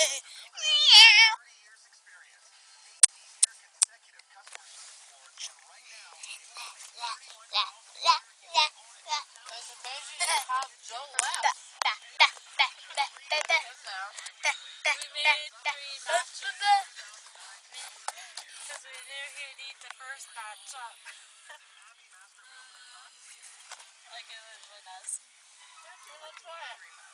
It's amazing how Joe laughs. We made 3 batches. Because we knew he'd eat the first batch up. Like it was with us. Let's try it.